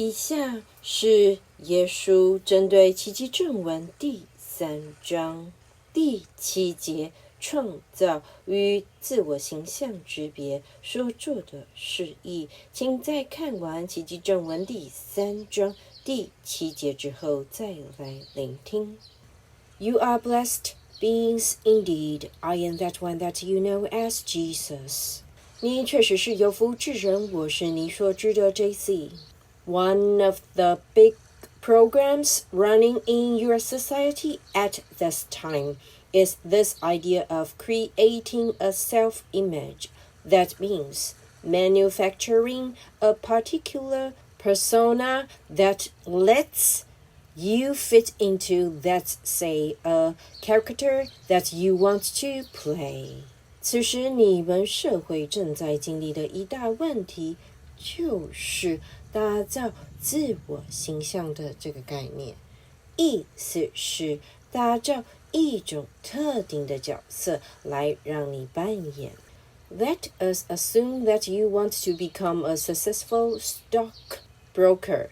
以下是耶稣针对奇迹正文第3章第7节创造与自我形象之别所做的释义，请在看完奇迹正文第3章第7节之后再来聆听。You are blessed beings indeed. I am that one that you know as Jesus. 你确实是有福之人，我是你所知的JC。One of the big programs running in your society at this time is this idea of creating a self-image. That means manufacturing a particular persona that lets you fit into, let's say, a character that you want to play. 此时你们社会正在经历的一大问题，就是打造自我形象的这个概念，意思是打造一种特定的角色来让你扮演。Let us assume that you want to become a successful stockbroker.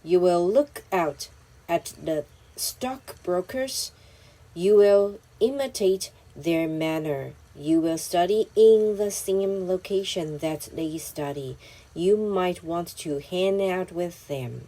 You will look out at the stockbrokers. You will imitate their manner. You will study in the same location that they study.You might want to hang out with them.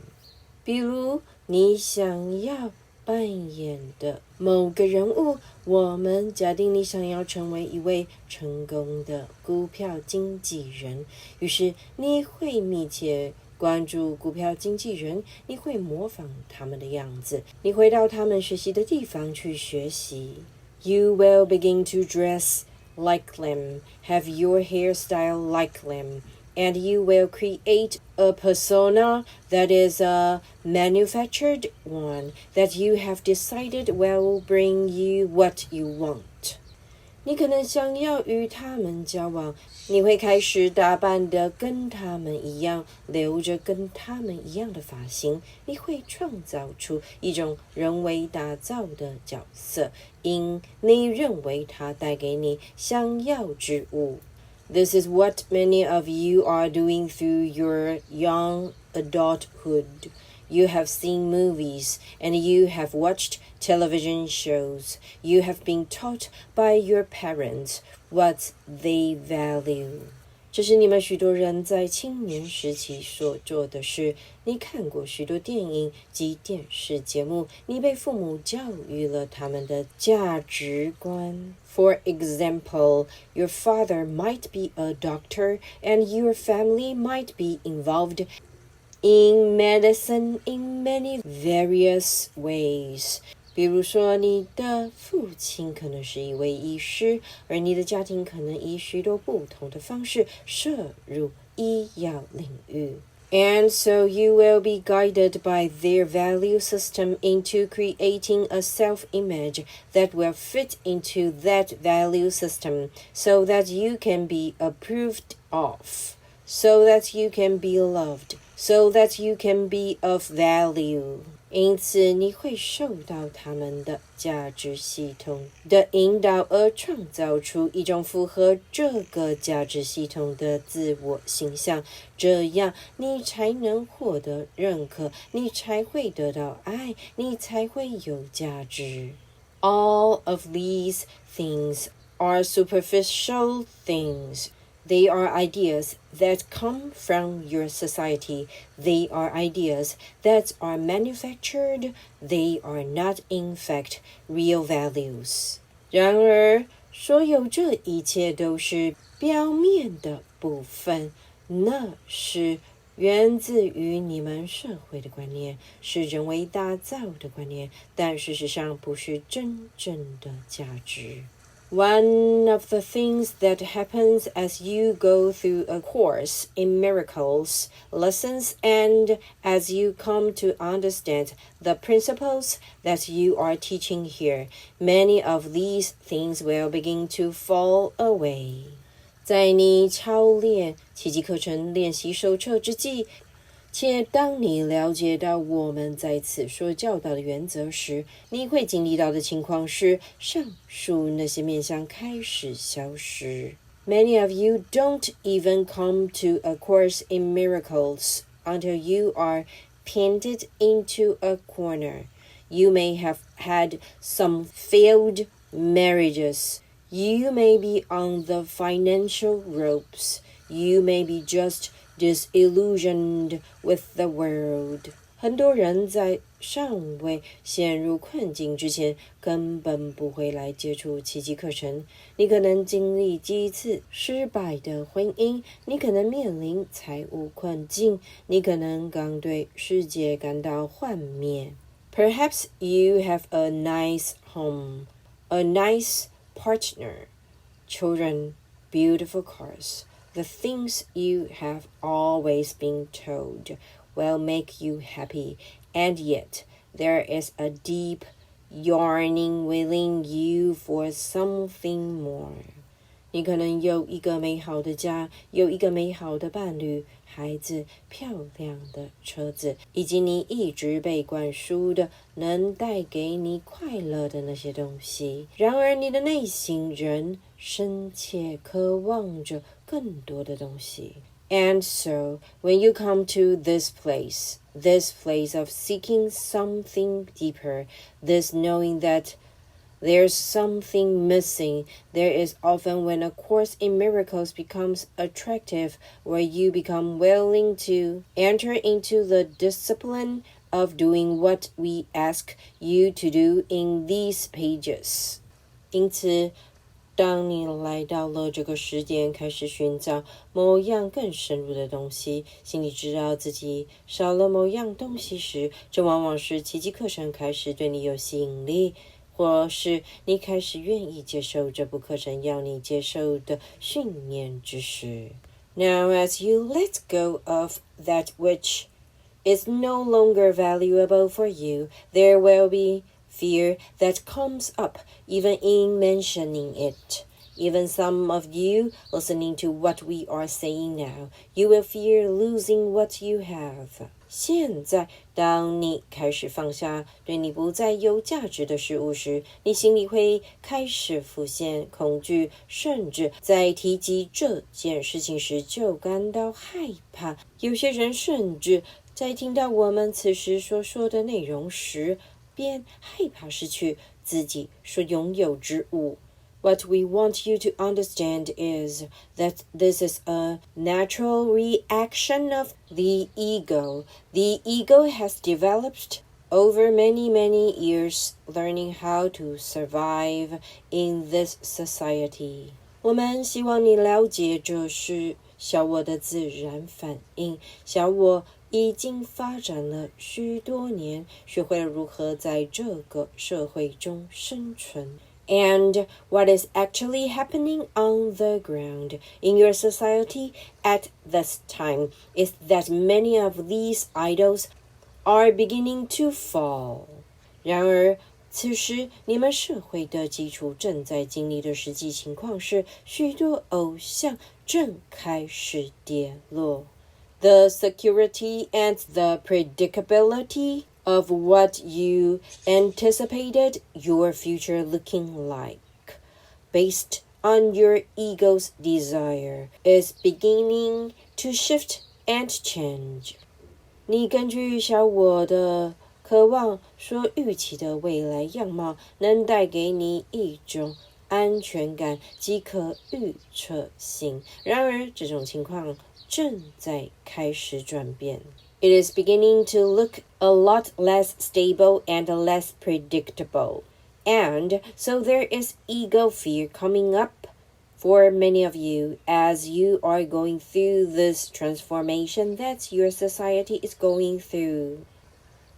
比如你想要扮演的某个人物，我们假定你想要成为一位成功的股票经纪人，于是你会密切关注股票经纪人，你会模仿他们的样子，你会到他们学习的地方去学习。You will begin to dress like them, have your hairstyle like them.And you will create a persona that is a manufactured one that you have decided will bring you what you want. 你可能想要与他们交往，你会开始打扮得跟他们一样，留着跟他们一样的发型，你会创造出一种人为打造的角色，因你认为它带给你想要之物。This is what many of you are doing through your young adulthood. You have seen movies and you have watched television shows. You have been taught by your parents what they value. 这是你们许多人在青年时期所做的事。你看过许多电影及电视节目，你被父母教育了他们的价值观。For example, your father might be a doctor and your family might be involved in medicine in many various ways. 比如说，你的父亲可能是一位医师，而你的家庭可能以许多不同的方式涉入医药领域。And so you will be guided by their value system into creating a self-image that will fit into that value system so that you can be approved of, so that you can be loved, so that you can be of value. 因此你会受到他们的价值系统的引导，而创造出一种符合这个价值系统的自我形象，这样你才能获得认可，你才会得到爱，你才会有价值。All of these things are superficial things.They are ideas that come from your society. They are ideas that are manufactured. They are not, in fact, real values. 然而，所有这一切都是表面的部分，那是源自于你们社会的观念，是人为打造的观念，但事实上不是真正的价值。One of the things that happens as you go through a course in miracles lessons and as you come to understand the principles that you are teaching here, many of these things will begin to fall away. 在你操练奇迹课程练习手册之际，且当你了解到我们在此所教导的原则时，你会经历到的情况是，上述那些面向开始消失。Many of you don't even come to a course in miracles until you are painted into a corner. You may have had some failed marriages. You may be on the financial ropes. You may be just disillusioned with the world. 很多人在尚未陷入困境之前，根本不会来接触奇迹课程。你可能经历几次失败的婚姻，你可能面临财务困境，你可能刚对世界感到幻灭。Perhaps you have a nice home, a nice partner, children, beautiful cars. The things you have always been told will make you happy, and yet there is a deep yearning within you for something more. 你可能有一个美好的家，有一个美好的伴侣，孩子，漂亮的车子，以及你一直被灌输的能带给你快乐的那些东西。然而你的内心仍深切渴望着更多的东西。And so, when you come to this place of seeking something deeper, this knowing that there's something missing, there is often when A Course in Miracles becomes attractive, where you become willing to enter into the discipline of doing what we ask you to do in these pages. 因此当你来到了这个时点，开始寻找某样更深入的东西，心里知道自己少了某样东西时，这往往是奇迹课程开始对你有吸引力，或是你开始愿意接受这部课程要你接受的训练之时。Now, as you let go of that which is no longer valuable for you, there will be fear that comes up even in mentioning it. Even some of you listening to what we are saying now, you will fear losing what you have. 现在当你开始放下对你不再有价值的事物时，你心里会开始浮现恐惧，甚至在提及这件事情时就感到害怕。有些人甚至在听到我们此时所说的内容时，便害怕失去自己所拥有之物。What we want you to understand is that this is a natural reaction of the ego. The ego has developed over many, many years learning how to survive in this society. 我们希望你了解这是小我的自然反应。小我已经发展了许多年，学会了如何在这个社会中生存。And what is actually happening on the ground in your society at this time is that many of these idols are beginning to fall. 然而，此时你们社会的基础正在经历的实际情况是，许多偶像正开始跌落。The security and the predictability of what you anticipated your future looking like, based on your ego's desire, is beginning to shift and change. 你根据小我的渴望所预期的未来样貌，能带给你一种安全感及可预测性。然而，这种情况正在开始转变。It is beginning to look a lot less stable and less predictable. And so there is ego fear coming up for many of you as you are going through this transformation that your society is going through.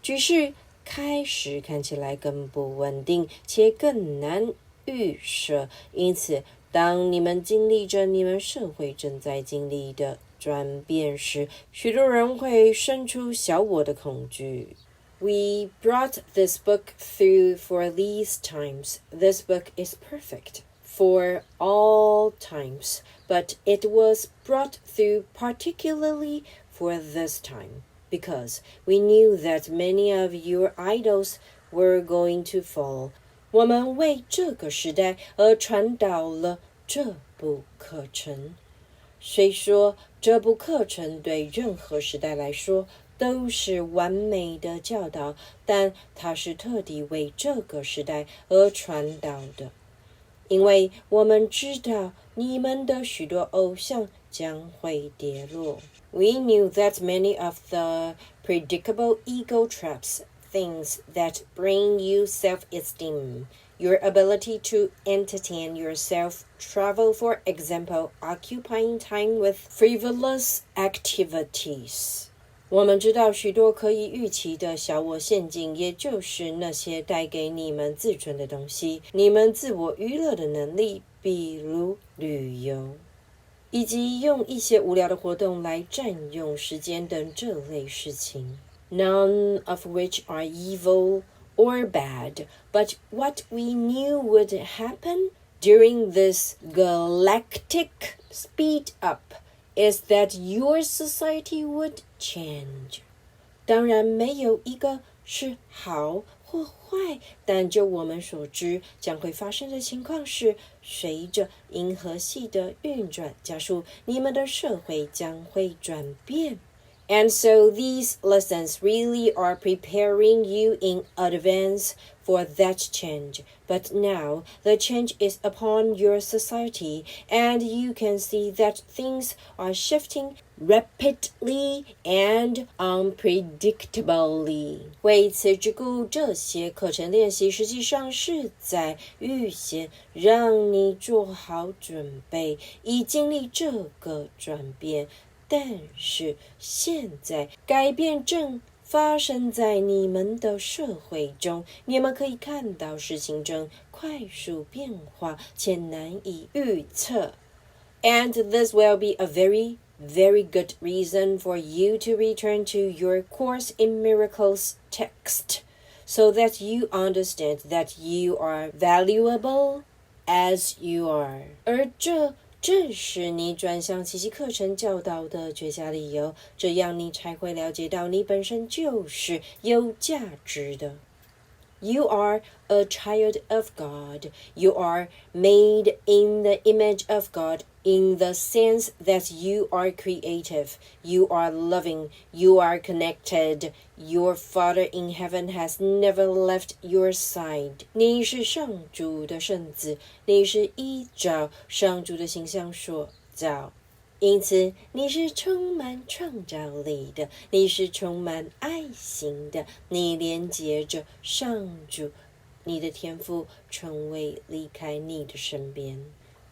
局势开始看起来更不稳定，且更难预设。因此，当你们经历着你们社会正在经历的转变时，许多人会生出小我的恐惧。We brought this book through for these times. This book is perfect for all times, but it was brought through particularly for this time, because we knew that many of your idols were going to fall. 我们为这个时代而传导了这部课程。虽说这部课程对任何时代来说都是完美的教导，但它是特地为这个时代而传导的。因为我们知道你们的许多偶像将会跌落。We knew that many of the predictable ego traps, things that bring you self-esteem, your ability to entertain yourself, travel, for example, occupying time with frivolous activities.我们知道许多可以预期的小我陷阱，也就是那些带给你们自尊的东西，你们自我娱乐的能力，比如旅游，以及用一些无聊的活动来占用时间等这类事情。None of which are evil or bad, but what we knew would happen during this galactic speed up.Is that your society would change? 当然没有一个是好或坏，但就我们所知，将会发生的情况是，随着银河系的运转加速，你们的社会将会转变。And so these lessons really are preparing you in advance for that change. But now the change is upon your society, and you can see that things are shifting rapidly and unpredictably. 为此之故，这些课程练习实际上是在预先让你做好准备，以经历这个转变。但是现在改变正发生在你们的社会中，你们可以看到事情正快速变化且难以预测。And this will be a very, very good reason for you to return to your Course in Miracles text, so that you understand that you are valuable as you are. 而这正是你转向奇迹课程教导的绝佳理由，这样你才会了解到你本身就是有价值的。You are a child of God. You are made in the image of God in the sense that you are creative, you are loving, you are connected. Your Father in heaven has never left your side. 你是上主的圣子，你是依照上主的形象所造。因此你是充满创造力的，你是充满爱心的，你连接着上主，你的天父从未离开你的身边。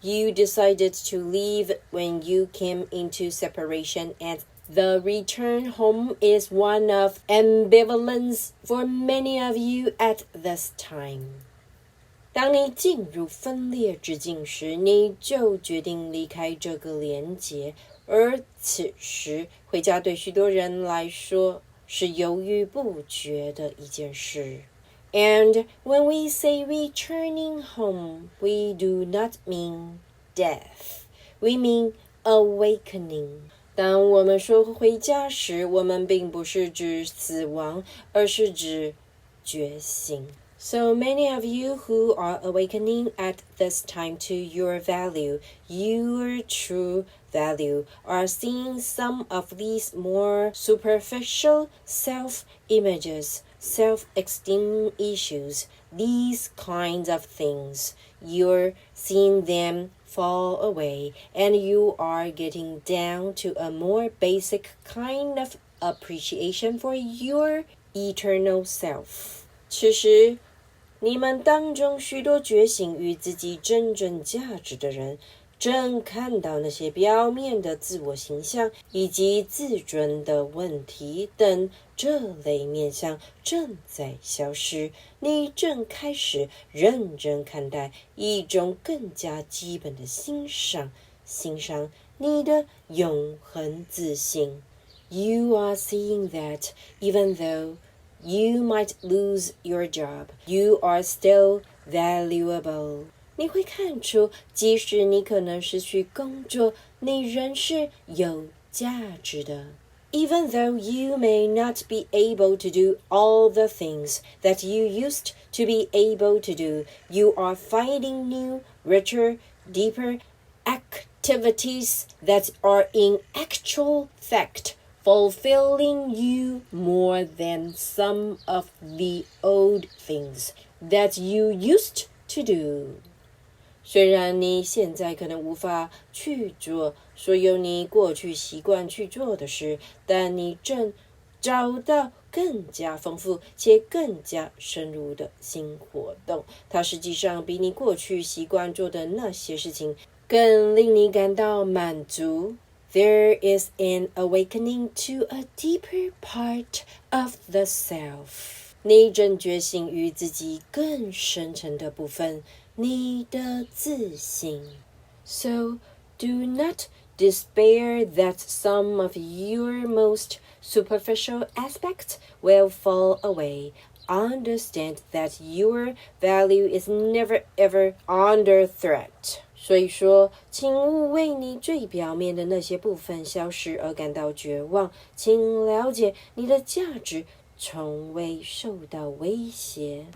You decided to leave when you came into separation, and the return home is one of ambivalence for many of you at this time. 当你进入分裂之境时，你就决定离开这个连结，而此时回家对许多人来说是犹豫不决的一件事。And when we say returning home, we do not mean death. We mean awakening. 当我们说回家时，我们并不是指死亡，而是指觉醒。So many of you who are awakening at this time to your value, your true value, are seeing some of these more superficial self-images, self-esteem issues, these kinds of things. You're seeing them fall away, and you are getting down to a more basic kind of appreciation for your eternal self. 此时你们当中许多觉醒于自己真正价值的人，正看到那些表面的自我形象以及自尊的问题等这类面向正在消失。你正开始认真看待一种更加基本的欣赏你的永恒自信。You are seeing that even though you might lose your job, you are still valuable. 你会看出，即使你可能失去工作，你仍是有价值的。Even though you may not be able to do all the things that you used to be able to do, you are finding new, richer, deeper activities activities that are in actual fact fulfilling you more than some of the old things that you used to do. 虽然你现在可能无法去做所有你过去习惯去做的事，但你正找到更加丰富且更加深入的新活动。它实际上比你过去习惯做的那些事情更令你感到满足。There is an awakening to a deeper part of the self. 你正觉醒于自己更深层的部分，你的自信。So, do not despair that some of your most superficial aspects will fall away. Understand that your value is never ever under threat. 所以说，请勿为你最表面的那些部分消失而感到绝望。请了解，你的价值从未受到威胁。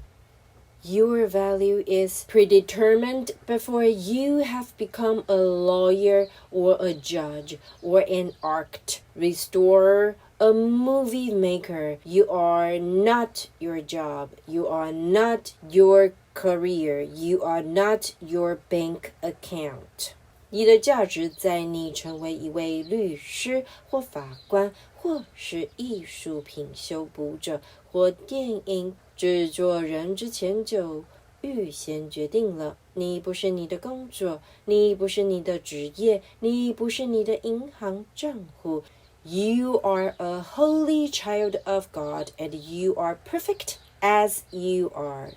Your value is predetermined before you have become a lawyer or a judge or an art restorer, a movie maker. You are not your job. You are not your career. You are not your bank account. 你的价值在你成为一位律师或法官，或是艺术品修补者，或电影制作人之前就预先决定了。你不是你的工作，你不是你的职业，你不是你的银行账户。You are a holy child of God, and you are perfect as you are.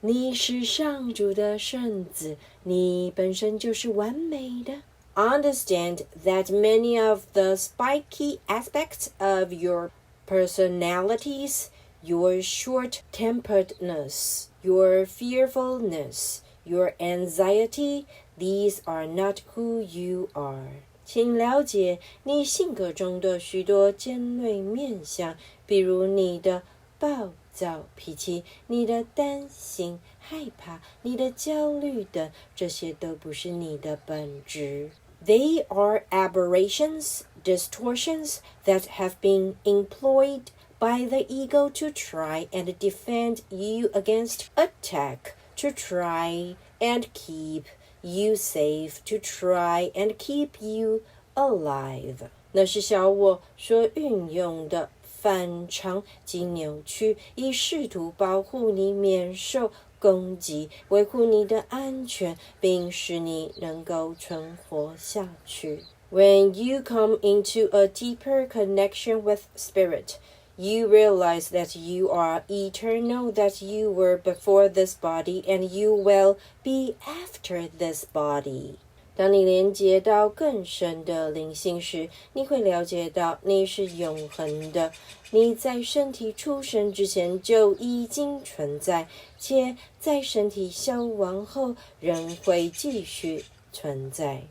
你是上主的圣子，你本身就是完美的。Understand that many of the spiky aspects of your personalities, your short-temperedness, your fearfulness, your anxiety, these are not who you are. 请了解你性格中的许多尖锐面向，比如你的暴躁脾气，你的担心、害怕，你的焦虑等，这些都不是你的本质。They are aberrations, distortions that have been employed by the ego to try and defend you against attack, to try and keep you safe, to try and keep you alive. 那是小我所运用的反常及扭曲，以试图保护你免受攻击，维护你的安全，并使你能够存活下去。When you come into a deeper connection with spirit, you realize that you are eternal, that you were before this body, and you will be after this body. 当你连接到更深的灵性时，你会了解到你是永恒的，你在身体出生之前就已经存在，且在身体消亡后仍会继续存在。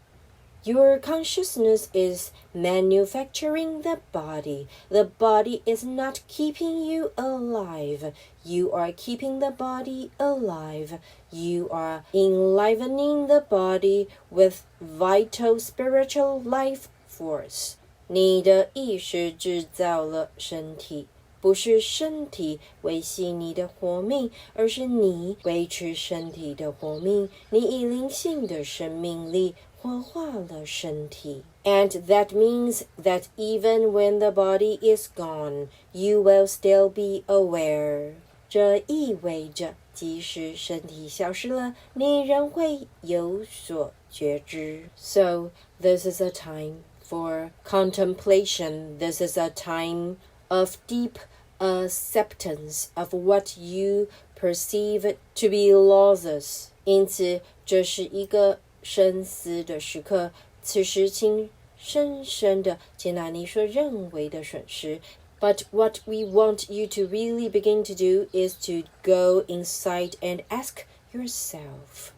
Your consciousness is manufacturing the body. The body is not keeping you alive. You are keeping the body alive. You are enlivening the body with vital spiritual life force. 你的意识制造了身体，不是身体维系你的活命，而是你维持身体的活命。你以灵性的生命力活化了身体。And that means that even when the body is gone, you will still be aware. 这意味着，即使身体消失了，你仍会有所觉知。So, this is a time for contemplation. This is a time of deep acceptance of what you perceive to be losses. 因此，这是一个深思的时刻，此时请深深地接纳你所认为的损失。But what we want you to really begin to do is to go inside and ask yourself,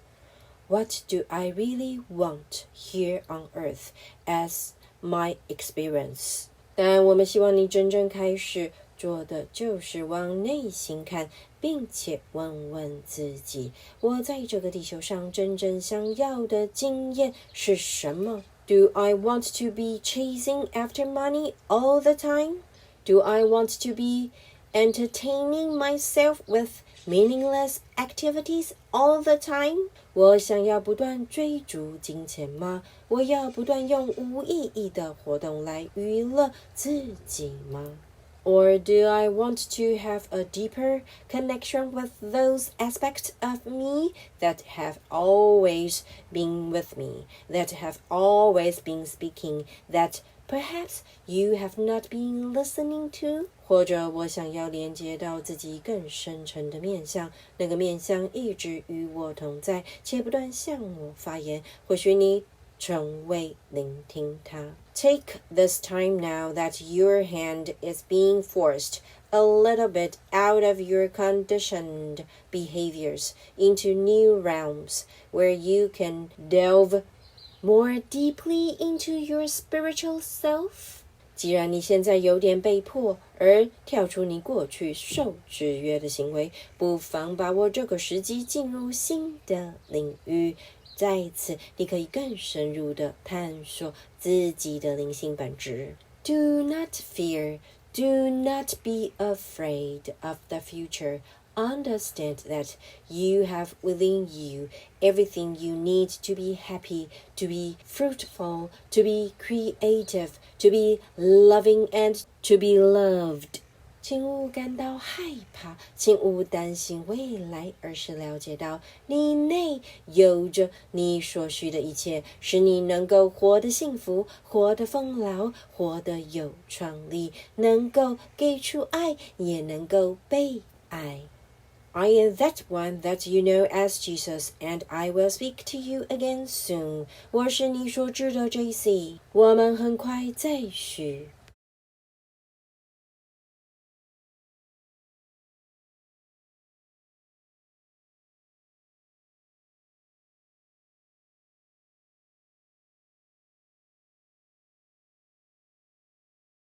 what do I really want here on earth as my experience? 但我们希望你真正开始做的就是往内心看，并且问问自己，我在这个地球上真正想要的经验是什么？ Do I want to be chasing after money all the time? Do I want to be entertaining myself with meaningless activities all the time? 我想要不断追逐金钱吗？我要不断用无意义的活动来娱乐自己吗？ Or do I want to have a deeper connection with those aspects of me that have always been with me, that have always been speaking, that perhaps you have not been listening to? 或者我想要连接到自己更深沉的面向，那个面向一直与我同在，且不断向我发言。或许你从未聆听它。Take this time now that your hand is being forced a little bit out of your conditioned behaviors into new realms where you can delve more deeply into your spiritual self. 既然你现在有点被迫而跳出你过去受制约的行为，不妨把握这个时机进入新的领域。在此，你可以更深入地探索自己的灵性本质。Do not fear, do not be afraid of the future. Understand that you have within you everything you need to be happy, to be fruitful, to be creative, to be loving and to be loved. 请勿感到害怕，请勿担心未来，而是了解到你内有着你所需的一切，使你能够活得幸福，活得丰饶，活得有创力，能够给出爱，也能够被爱。I am that one that you know as Jesus, and I will speak to you again soon. 我是你所知的JC，我们很快再续。